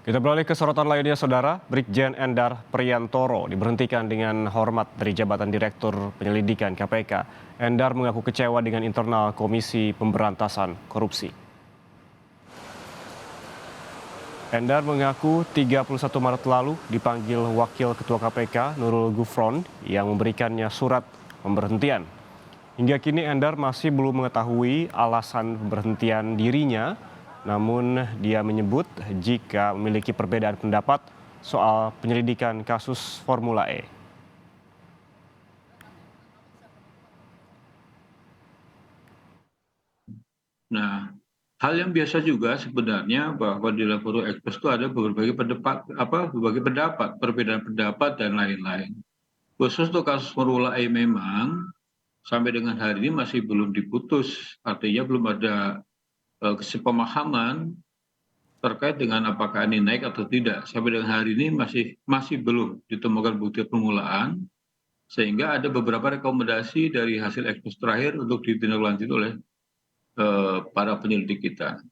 Kita beralih ke sorotan lainnya, Saudara. Brigjen Endar Priantoro diberhentikan dengan hormat dari jabatan Direktur Penyelidikan KPK. Endar mengaku kecewa dengan internal Komisi Pemberantasan Korupsi. Endar mengaku 31 Maret lalu dipanggil Wakil Ketua KPK Nurul Gufron yang memberikannya surat pemberhentian. Hingga kini Endar masih belum mengetahui alasan pemberhentian dirinya, namun dia menyebut jika memiliki perbedaan pendapat soal penyelidikan kasus Formula E. Nah, hal yang biasa juga sebenarnya bahwa di dalam forum ekspres itu ada berbagai pendapat, perbedaan pendapat dan lain-lain. Khusus untuk kasus Formula E memang sampai dengan hari ini masih belum diputus, artinya belum ada kesepemahaman terkait dengan apakah ini naik atau tidak. Sampai dengan hari ini masih belum ditemukan bukti permulaan, sehingga ada beberapa rekomendasi dari hasil ekspos terakhir untuk ditindaklanjuti oleh para penyelidik kita.